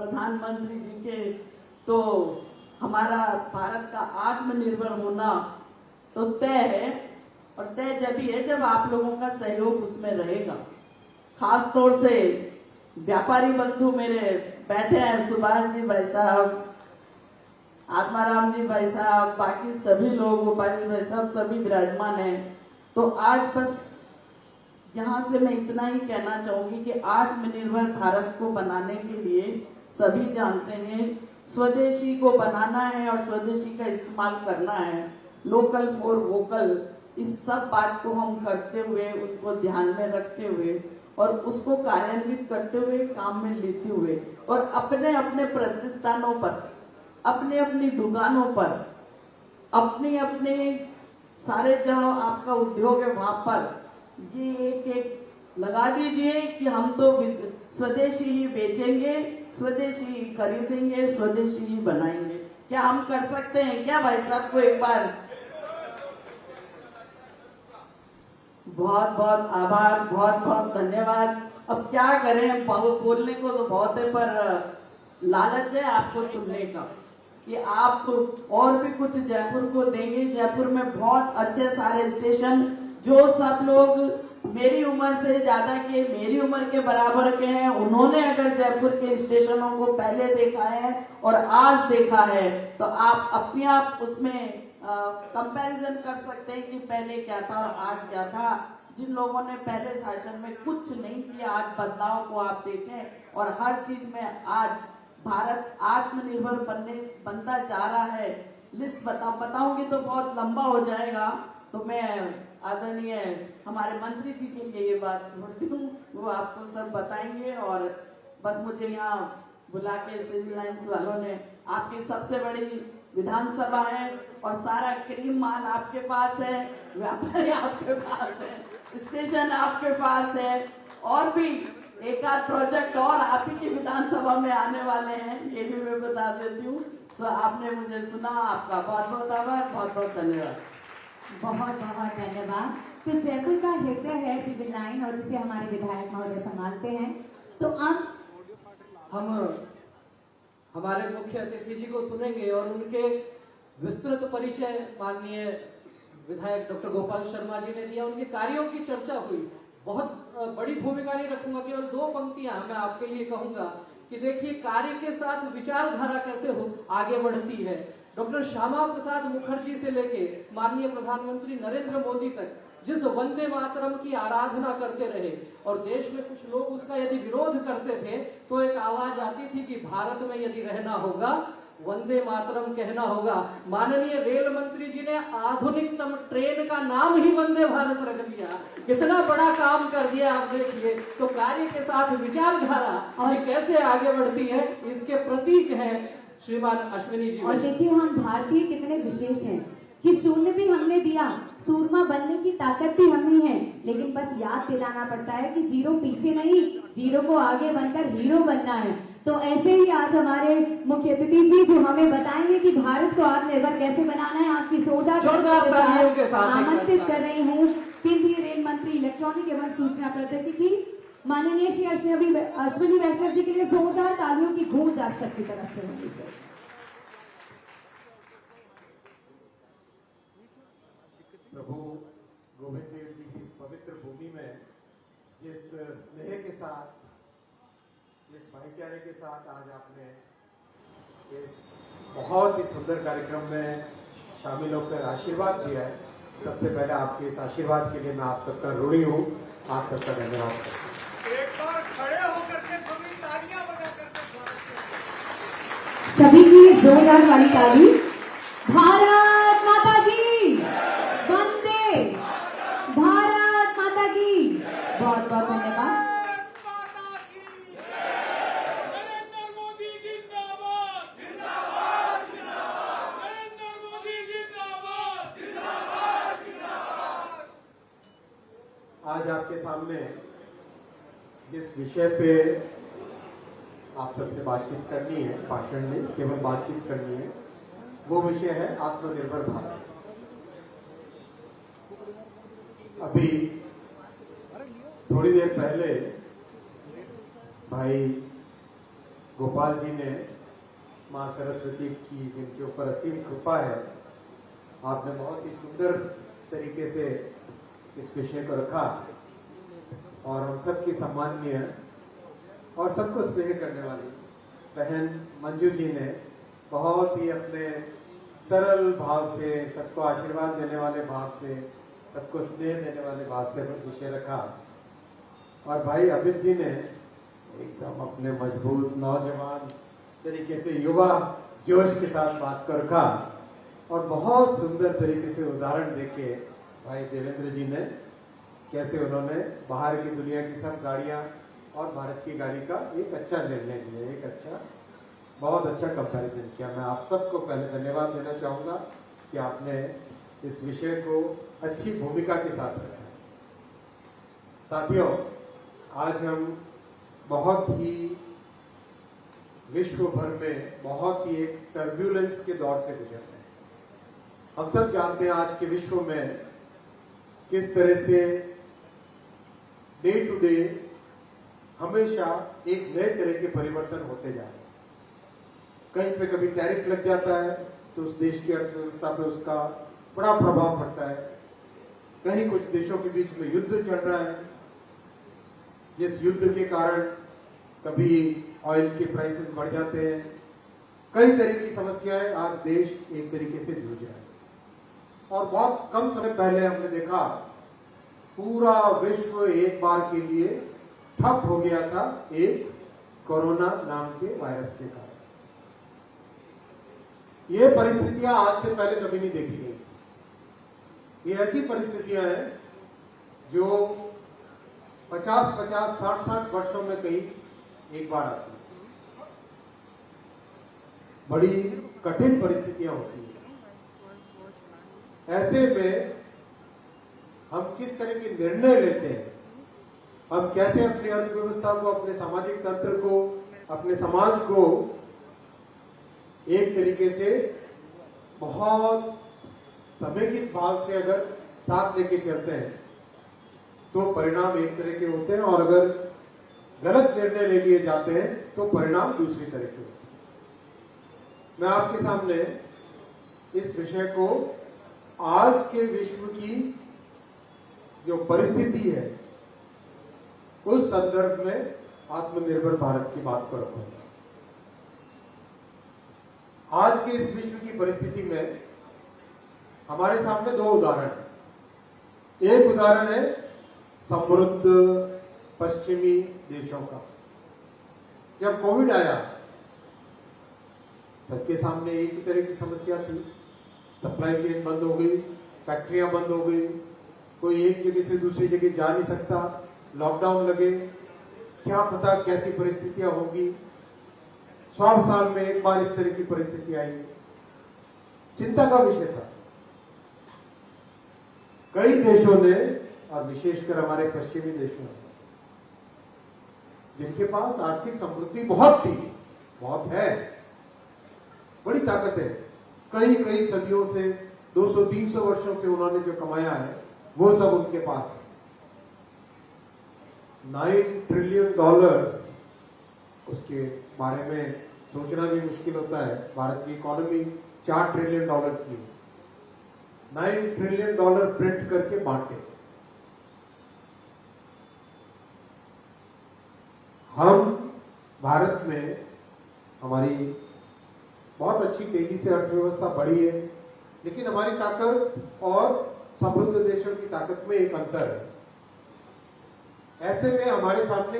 प्रधानमंत्री जी के, तो हमारा भारत का आत्मनिर्भर होना तो तय है, और तय जब ही है जब आप लोगों का सहयोग उसमें रहेगा। खास तौर से व्यापारी बंधु मेरे बैठे हैं, सुभाष जी भाई साहब, आत्माराम जी भाई साहब, बाकी सभी लोग, गोपाल भाई साहब, सभी विराजमान हैं। तो आज बस यहाँ से मैं इतना ही कहना चाहूंगी कि आत्मनिर्भर भारत को बनाने के लिए सभी जानते हैं स्वदेशी को बनाना है और स्वदेशी का इस्तेमाल करना है। लोकल फॉर वोकल, इस सब बात को हम करते हुए, उनको ध्यान में रखते हुए और उसको कार्यान्वित करते हुए, काम में लेते हुए, और अपने अपने प्रतिष्ठानों पर, अपने अपनी दुकानों पर, अपने अपने सारे जहां आपका उद्योग है वहां पर ये एक एक लगा दीजिए कि हम तो स्वदेशी ही बेचेंगे, स्वदेशी ही खरीदेंगे, स्वदेशी ही बनाएंगे। क्या हम कर सकते हैं क्या भाई साहब को एक बार बहुत बहुत आभार, बहुत बहुत धन्यवाद। अब क्या करें, बोलने को तो बहुत है, पर लालच है आपको सुनने का कि आप और भी कुछ जयपुर को देंगे। जयपुर में बहुत अच्छे सारे स्टेशन, जो सब लोग मेरी उम्र से ज्यादा के, मेरी उम्र के बराबर के हैं, उन्होंने अगर जयपुर के स्टेशनों को पहले देखा है और आज देखा है, तो आप अपने आप उसमें कंपैरिजन कर सकते हैं कि पहले क्या था और आज क्या था। जिन लोगों ने पहले शासन में कुछ नहीं किया, आज बदलाव को आप देखें और हर चीज में आज भारत आत्मनिर्भर बनता जा रहा है। लिस्ट बताऊंगी तो बहुत लंबा हो जाएगा, तो मैं आदरणीय हमारे मंत्री जी के लिए ये बात छोड़ती हूँ, वो आपको सब बताएंगे। और बस मुझे यहाँ बुला के सिविल लाइंस वालों ने, आपकी सबसे बड़ी विधानसभा है और सारा क्रीम माल आपके पास है, व्यापारी आपके पास है, स्टेशन आपके पास है, और भी एक आध प्रोजेक्ट और आप ही की विधानसभा में आने वाले हैं, ये भी मैं बता देती हूँ। सो आपने मुझे सुना, आपका बहुत बहुत आभार, बहुत बहुत धन्यवाद। बहुत बहुत धन्यवाद। तो जयपुर का हृदय है सिविल लाइन और जिसे हमारे विधायक महोदय संभालते हैं। तो अब हम हमारे मुख्य अतिथि जी को सुनेंगे और उनके विस्तृत परिचय माननीय विधायक डॉक्टर गोपाल शर्मा जी ने दिया, उनके कार्यों की चर्चा हुई। बहुत बड़ी भूमिका नहीं रखूंगा, केवल दो पंक्तियां मैं आपके लिए कहूंगा कि देखिए कार्य के साथ विचारधारा कैसे आगे बढ़ती है। डॉक्टर श्यामा प्रसाद मुखर्जी से लेके माननीय प्रधानमंत्री नरेंद्र मोदी तक जिस वंदे मातरम की आराधना करते रहे, और देश में कुछ लोग उसका यदि विरोध करते थे तो एक आवाज आती थी कि भारत में यदि रहना होगा वंदे मातरम कहना होगा। माननीय रेल मंत्री जी ने आधुनिकतम ट्रेन का नाम ही वंदे भारत रख दिया। कितना बड़ा काम कर दिया आप देखिए। तो कार्य के साथ विचारधारा ये कैसे आगे बढ़ती है, इसके प्रतीक हैं श्रीमान अश्विनी जी। और देखिए हम भारतीय कितने विशेष हैं कि शून्य भी हमने दिया, सूरमा बनने की ताकत भी हम ही है, लेकिन बस याद दिलाना पड़ता है कि जीरो पीछे नहीं, जीरो को आगे बनकर हीरो बनना है। तो ऐसे ही आज हमारे मुख्य अतिथि जी जो हमें बताएंगे कि भारत को आत्मनिर्भर कैसे बनाना है, आपकी जोरदार तालियों के साथ आमंत्रित कर रही हूँ केंद्रीय रेल मंत्री, इलेक्ट्रॉनिक एवं सूचना प्रौद्योगिकी माननीय श्री अश्विनी वैष्णव जी के लिए जोरदार तालियों की गूंज आप सबकी तरफ से होनी चाहिए। प्रभु गोविंद देव जी की इस पवित्र भूमि में जिस स्नेह के साथ, जिस भाईचारे के साथ आज आपने इस बहुत ही सुंदर कार्यक्रम में शामिल होकर आशीर्वाद दिया है, सबसे पहले आपके इस आशीर्वाद के लिए मैं आप सबका ऋणी हूँ, आप सबका धन्यवाद करता हूँ। एक बार खड़े होकर के सभी तालियां बजा करके स्वागत करें। सभी की जोरदार वाली ताली। भारत माता की वंदे भारत माता की। बहुत बहुत धन्यवाद। नरेंद्र मोदी जिंदाबाद, जिंदाबाद, जिंदाबाद। नरेंद्र मोदी जिंदाबाद, जिंदाबाद, जिंदाबाद। आज आपके सामने जिस विषय पे आप सबसे बातचीत करनी है, भाषण में केवल बातचीत करनी है, वो विषय है आत्मनिर्भर भारत। अभी थोड़ी देर पहले भाई गोपाल जी ने माँ सरस्वती की जिनके ऊपर असीम कृपा है, आपने बहुत ही सुंदर तरीके से इस विषय को रखा और हम सबकी सम्माननीय और सबको स्नेह करने वाली बहन मंजू जी ने बहुत ही अपने सरल भाव से, सबको आशीर्वाद देने वाले भाव से, सबको स्नेह देने वाले भाव से विषय रखा। और भाई अमित जी ने एकदम अपने मजबूत नौजवान तरीके से युवा जोश के साथ बात कर रखा और बहुत सुंदर तरीके से उदाहरण देके भाई देवेंद्र जी ने कैसे उन्होंने बाहर की दुनिया की सब गाड़ियां और भारत की गाड़ी का एक अच्छा निर्णय लिया, एक अच्छा, बहुत अच्छा कंपैरिजन किया। मैं आप सबको पहले धन्यवाद देना चाहूंगा कि आपने इस विषय को अच्छी भूमिका के साथ रखा। साथियों, आज हम बहुत ही विश्व भर में बहुत ही एक टर्ब्यूलेंस के दौर से गुजर रहे हैं। हम सब जानते हैं आज के विश्व में किस तरह से डे टू डे हमेशा एक नए तरह के परिवर्तन होते जा रहे हैं। कहीं पे कभी टैरिफ लग जाता है तो उस देश की अर्थव्यवस्था पे उसका बड़ा प्रभाव पड़ता है। कहीं कुछ देशों के बीच में युद्ध चल रहा है, जिस युद्ध के कारण कभी ऑयल के प्राइसेस बढ़ जाते हैं। कई तरह की समस्याएं आज देश एक तरीके से जूझ रहा है। और बहुत कम समय पहले हमने देखा पूरा विश्व एक बार के लिए ठप हो गया था एक कोरोना नाम के वायरस के कारण। ये परिस्थितियां आज से पहले कभी नहीं देखी गई। ये ऐसी परिस्थितियां हैं जो 50-50, 60-60 वर्षों में कहीं एक बार आती है। बड़ी कठिन परिस्थितियां होती हैं। ऐसे में हम किस तरह के निर्णय लेते हैं, हम कैसे अपनी अर्थव्यवस्था को, अपने सामाजिक तंत्र को, अपने समाज को एक तरीके से बहुत समेकित भाव से अगर साथ लेके चलते हैं तो परिणाम एक तरह के होते हैं, और अगर गलत निर्णय ले लिए जाते हैं तो परिणाम दूसरी तरह के होते हैं। मैं आपके सामने इस विषय को आज के विश्व की जो परिस्थिति है उस संदर्भ में आत्मनिर्भर भारत की बात को रखूंगा। आज के इस विश्व की परिस्थिति में हमारे सामने दो उदाहरण हैं। एक उदाहरण है समृद्ध पश्चिमी देशों का। जब कोविड आया, सबके सामने एक ही तरह की समस्या थी। सप्लाई चेन बंद हो गई, फैक्ट्रियां बंद हो गई, कोई एक जगह से दूसरी जगह जा नहीं सकता, लॉकडाउन लगे, क्या पता कैसी परिस्थितियां होगी। 100 साल में एक बार इस तरह की परिस्थिति आई, चिंता का विषय था। कई देशों ने, और विशेषकर हमारे पश्चिमी देशों ने, जिनके पास आर्थिक समृद्धि बहुत थी, बहुत है, बड़ी ताकत है, कई कई सदियों से, 200-300 वर्षों से उन्होंने जो कमाया है वो सब उनके पास है। $9 ट्रिलियन, उसके बारे में सोचना भी मुश्किल होता है। भारत की इकोनॉमी $4 ट्रिलियन की, $9 ट्रिलियन प्रिंट करके बांटे। हम भारत में, हमारी बहुत अच्छी तेजी से अर्थव्यवस्था बढ़ी है, लेकिन हमारी ताकत और समृद्ध देशों की ताकत में एक अंतर है। ऐसे में हमारे सामने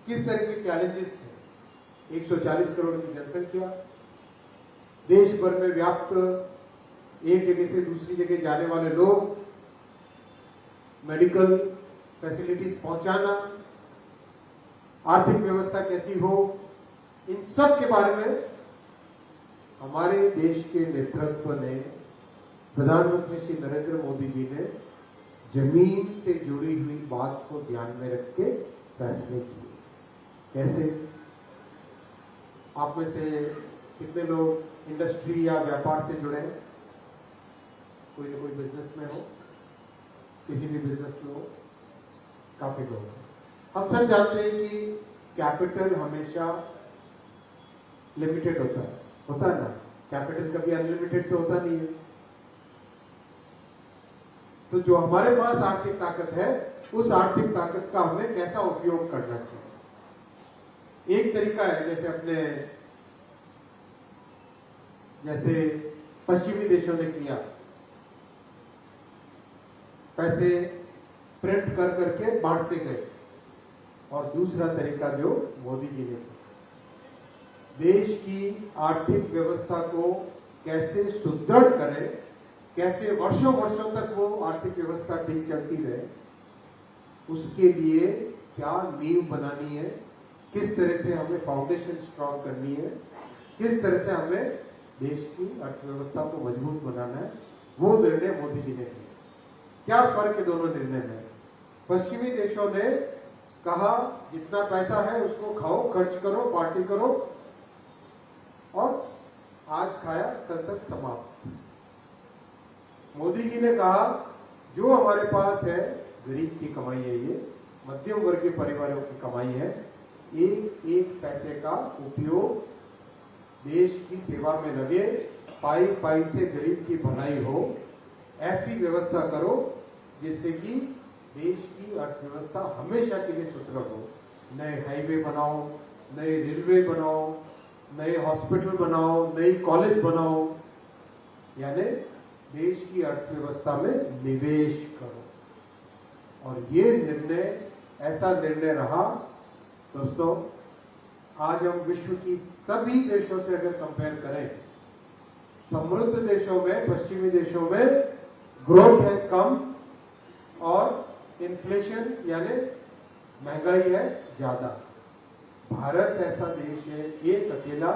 किस तरह के चैलेंजेस थे। 140 करोड़ की जनसंख्या, देश भर में व्याप्त, एक जगह से दूसरी जगह जाने वाले लोग, मेडिकल फैसिलिटीज पहुंचाना, आर्थिक व्यवस्था कैसी हो, इन सब के बारे में हमारे देश के नेतृत्व ने, प्रधानमंत्री श्री नरेंद्र मोदी जी ने जमीन से जुड़ी हुई बात को ध्यान में रख के फैसले किए। कैसे? आप में से कितने लोग इंडस्ट्री या व्यापार से जुड़े हैं? कोई ना कोई बिजनेस में हो, किसी भी बिजनेस में हो, काफी लोग। हम सब जानते हैं कि कैपिटल हमेशा लिमिटेड होता है ना, कैपिटल कभी अनलिमिटेड तो होता नहीं है। तो जो हमारे पास आर्थिक ताकत है, उस आर्थिक ताकत का हमें कैसा उपयोग करना चाहिए। एक तरीका है, जैसे पश्चिमी देशों ने किया, पैसे प्रिंट कर करके बांटते गए। और दूसरा तरीका जो मोदी जी ने किया, देश की आर्थिक व्यवस्था को कैसे सुदृढ़ करें, कैसे वर्षों वर्षों तक वो आर्थिक व्यवस्था ठीक चलती रहे, उसके लिए क्या नींव बनानी है, किस तरह से हमें फाउंडेशन स्ट्रॉन्ग करनी है, किस तरह से हमें देश की अर्थव्यवस्था को मजबूत बनाना है, वो निर्णय मोदी जी ने लिया। क्या फर्क है दोनों निर्णय में? पश्चिमी देशों ने कहा जितना पैसा है उसको खाओ, खर्च करो, पार्टी करो, और आज खाया कल तक समाप्त। मोदी जी ने कहा जो हमारे पास है, गरीब की कमाई है, ये मध्यम वर्गीय परिवारों की कमाई है, एक एक पैसे का उपयोग देश की सेवा में लगे, पाई पाई से गरीब की भलाई हो, ऐसी व्यवस्था करो जिससे कि देश की अर्थव्यवस्था हमेशा के लिए सुदृढ़ हो। नए हाईवे बनाओ, नए रेलवे बनाओ, नए हॉस्पिटल बनाओ, नई कॉलेज बनाओ, यानी देश की अर्थव्यवस्था में निवेश करो। और ये निर्णय ऐसा निर्णय रहा दोस्तों, आज हम विश्व की सभी देशों से अगर कंपेयर करें, समृद्ध देशों में, पश्चिमी देशों में ग्रोथ है कम और इन्फ्लेशन यानी महंगाई है ज्यादा। भारत ऐसा देश है एक अकेला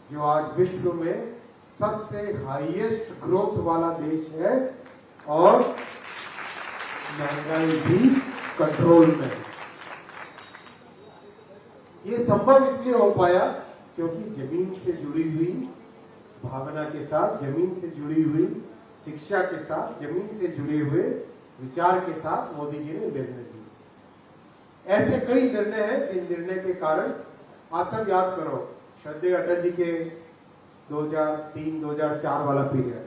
जो आज विश्व में सबसे हाईएस्ट ग्रोथ वाला देश है और महंगाई भी कंट्रोल में है। ये संभव इसलिए हो पाया क्योंकि जमीन से जुड़ी हुई भावना के साथ, जमीन से जुड़ी हुई शिक्षा के साथ, जमीन से जुड़े हुए विचार के साथ मोदी जी ने निर्णय लिए। ऐसे कई निर्णय हैं जिन निर्णय के कारण आप सब याद करो, श्रद्धेय अटल जी के 2003-2004 वाला पीरियड,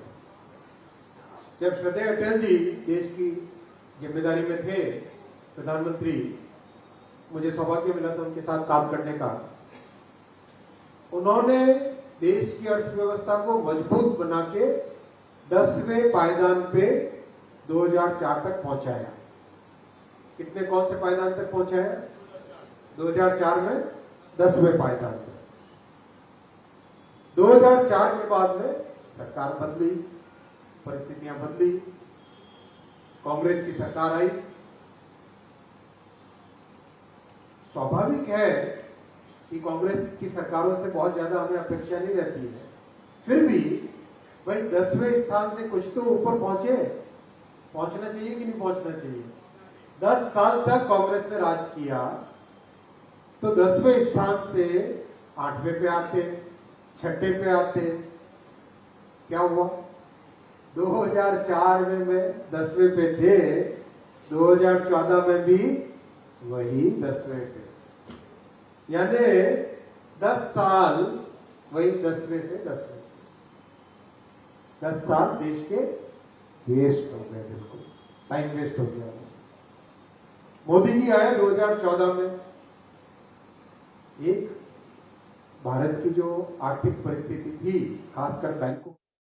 जब श्रद्धेय अटल जी देश की जिम्मेदारी में थे प्रधानमंत्री, मुझे सौभाग्य मिला था उनके साथ काम करने का। उन्होंने देश की अर्थव्यवस्था को मजबूत बना के 10वें पायदान पे 2004 तक पहुंचाया। कितने कौन से पायदान तक पहुंचाया? 2004 में 10वें पायदान तक। 2004 के बाद में सरकार बदली, परिस्थितियां बदली, कांग्रेस की सरकार आई। स्वाभाविक है कि कांग्रेस की सरकारों से बहुत ज्यादा हमें अपेक्षा नहीं रहती है, फिर भी भाई 10वें स्थान से कुछ तो ऊपर पहुंचना चाहिए कि नहीं पहुंचना चाहिए? 10 साल तक कांग्रेस ने राज किया, तो 10वें स्थान से 8वें पे आते, 6ठे पे आते, क्या हुआ? 2004 में 10वें पे थे, 2014 में भी वही 10वें पे, यानी 10 साल वही 10वें से 10वें। 10 साल देश के वेस्ट हो गए, बिल्कुल टाइम वेस्ट हो गया। मोदी जी आए 2014 में, एक भारत की जो आर्थिक परिस्थिति थी, खासकर बैंकों